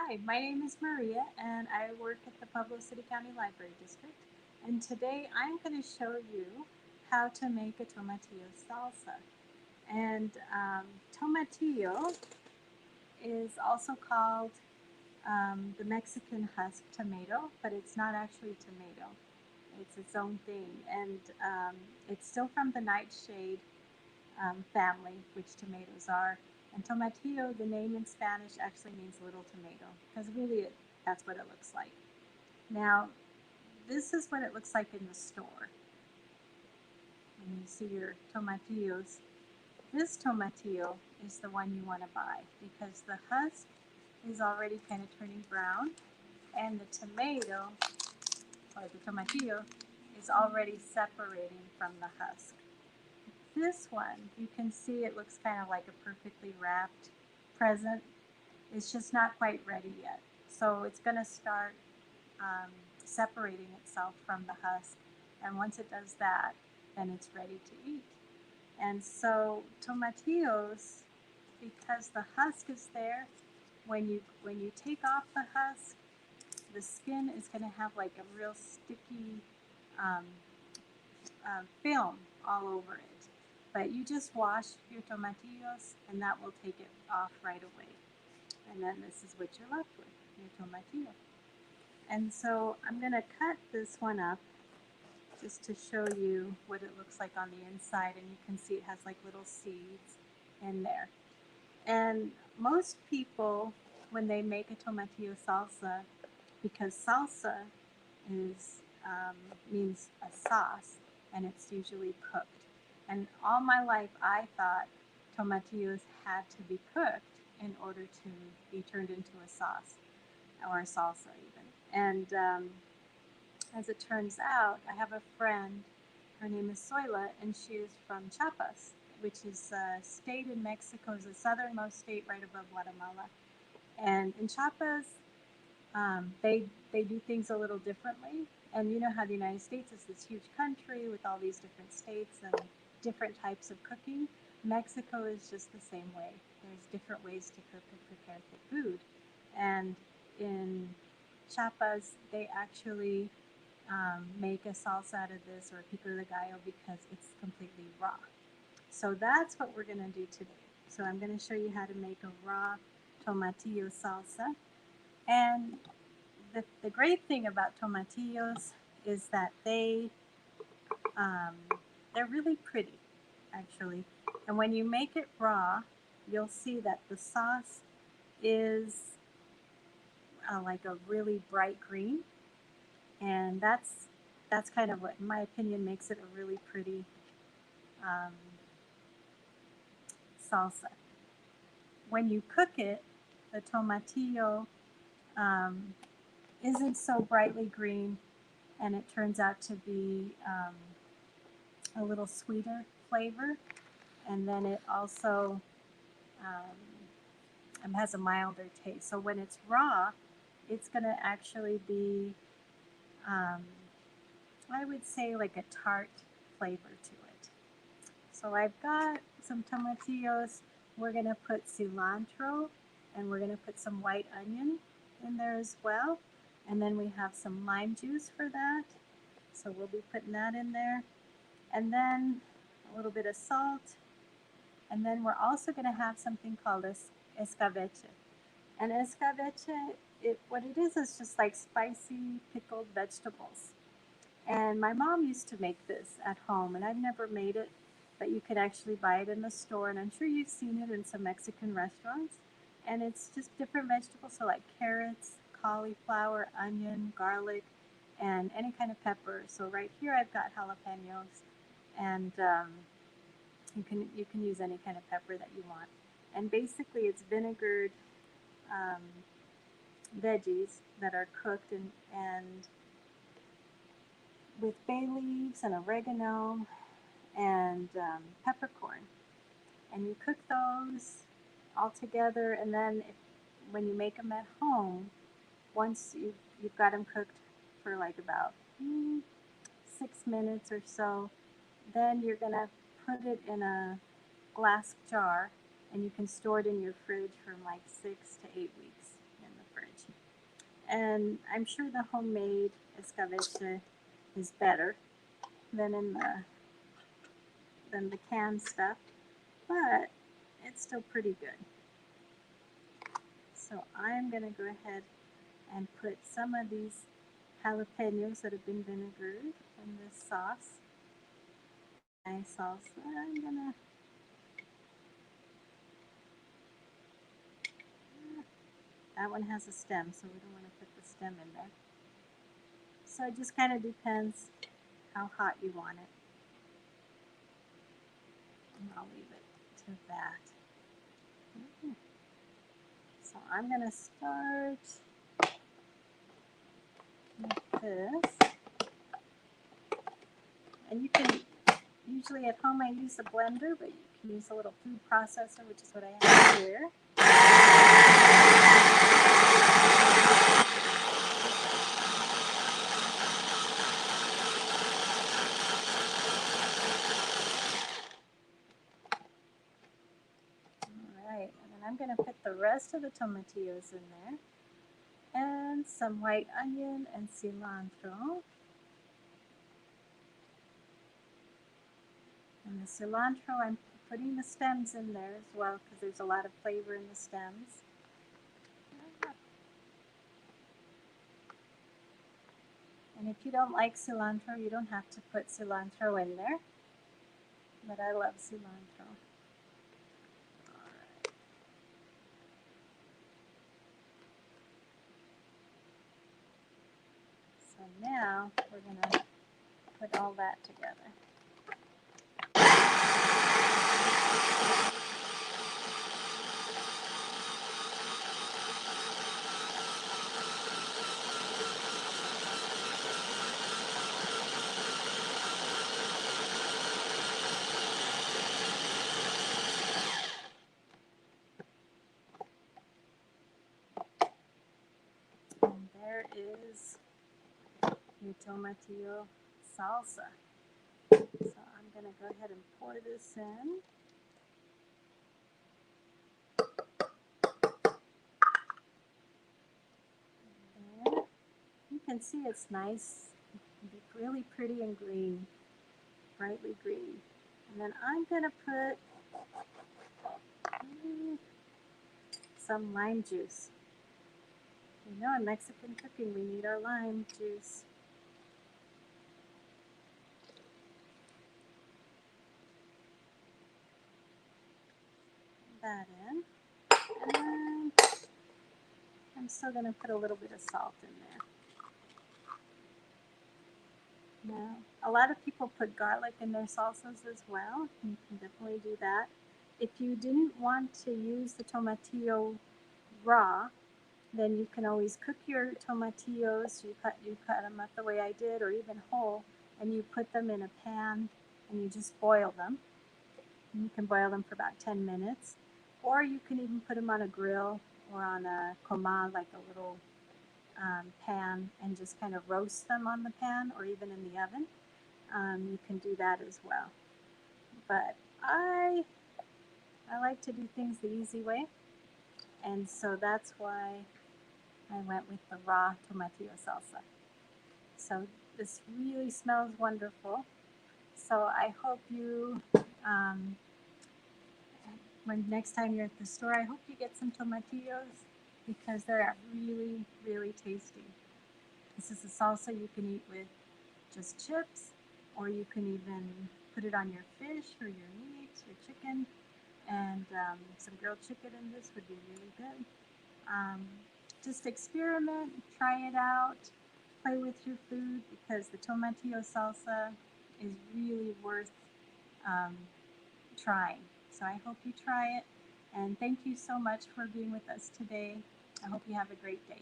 Hi, my name is Maria and I work at the Pueblo City County Library District. And today I'm going to show you how to make a tomatillo salsa. And tomatillo is also called the Mexican husk tomato, but it's not actually tomato. It's its own thing. And it's still from the nightshade family, which tomatoes are. And tomatillo, the name in Spanish, actually means little tomato because really that's what it looks like. Now, this is what it looks like in the store. When you see your tomatillos, this tomatillo is the one you want to buy because the husk is already kind of turning brown and the tomato or the tomatillo is already separating from the husk. This one, you can see it looks kind of like a perfectly wrapped present. It's just not quite ready yet. So it's going to start separating itself from the husk. And once it does that, then it's ready to eat. And so tomatillos, because the husk is there, when you take off the husk, the skin is going to have like a real sticky um, film all over it. But you just wash your tomatillos and that will take it off right away. And then this is what you're left with, your tomatillo. And so I'm going to cut this one up just to show you what it looks like on the inside. And you can see it has like little seeds in there. And most people, when they make a tomatillo salsa, because salsa is means a sauce, and it's usually cooked. And all my life, I thought tomatillos had to be cooked in order to be turned into a sauce or a salsa even. And as it turns out, I have a friend, her name is Zoila, and she is from Chiapas, which is a state in Mexico, is the southernmost state right above Guatemala. And in Chiapas, they do things a little differently. And you know how the United States is this huge country with all these different states and different types of cooking. Mexico is just the same way. There's different ways to cook and prepare the food. And in Chiapas, they actually make a salsa out of this or pico de gallo because it's completely raw. So that's what we're going to do today. So I'm going to show you how to make a raw tomatillo salsa. And the great thing about tomatillos is that they're really pretty, actually. And when you make it raw, you'll see that the sauce is like a really bright green, and that's kind of what, in my opinion, makes it a really pretty um, salsa. When you cook it, the tomatillo um, isn't so brightly green, and it turns out to be a little sweeter flavor. And then it also has a milder taste. So when it's raw, it's going to actually be, I would say, like a tart flavor to it. So I've got some tomatillos. We're going to put cilantro and we're going to put some white onion in there as well. And then we have some lime juice for that. So we'll be putting that in there. And then a little bit of salt. And then we're also going to have something called escabeche. And escabeche, what it is just like spicy pickled vegetables. And my mom used to make this at home, and I've never made it, but you could actually buy it in the store, and I'm sure you've seen it in some Mexican restaurants. And it's just different vegetables, so like carrots, cauliflower, onion, garlic, and any kind of pepper. So right here I've got jalapenos, and you can use any kind of pepper that you want. And basically it's vinegared um, veggies that are cooked and with bay leaves and oregano and peppercorn. And you cook those all together, and then when you make them at home, once you've got them cooked for like about 6 minutes or so, then you're going to put it in a glass jar, and you can store it in your fridge for like 6 to 8 weeks in the fridge. And I'm sure the homemade escabeche is better than the canned stuff, but it's still pretty good. So I'm gonna go ahead and put some of these jalapenos that have been vinegared in this sauce. My salsa, that one has a stem, so we don't want to put the stem in there. So it just kind of depends how hot you want it. And I'll leave it to that. So I'm going to start with this. And you can, usually at home I use a blender, but you can use a little food processor, which is what I have here. Alright, and then I'm going to put the rest of the tomatillos in there. And some white onion and cilantro. And the cilantro, I'm putting the stems in there as well because there's a lot of flavor in the stems. And if you don't like cilantro, you don't have to put cilantro in there. But I love cilantro. Alright. So now we're going to put all that together. And there is your tomatillo salsa. So I'm going to go ahead and pour this in. And you can see it's nice, really pretty and green, brightly green. And then I'm going to put some lime juice. You know, in Mexican cooking, we need our lime juice. Put that in. And then I'm still going to put a little bit of salt in there. Now, a lot of people put garlic in their salsas as well. You can definitely do that. If you didn't want to use the tomatillo raw, then you can always cook your tomatillos. You cut them up the way I did, or even whole, and you put them in a pan and you just boil them. And you can boil them for about 10 minutes, or you can even put them on a grill or on a comal, like a little pan, and just kind of roast them on the pan or even in the oven. You can do that as well. But I like to do things the easy way, and so that's why I went with the raw tomatillo salsa. So this really smells wonderful. So I hope you, when next time you're at the store, I hope you get some tomatillos because they're really, really tasty. This is a salsa you can eat with just chips, or you can even put it on your fish or your meat, your chicken, and some grilled chicken in this would be really good. Just experiment, try it out, play with your food, because the tomatillo salsa is really worth trying. So I hope you try it, and thank you so much for being with us today. I hope you have a great day.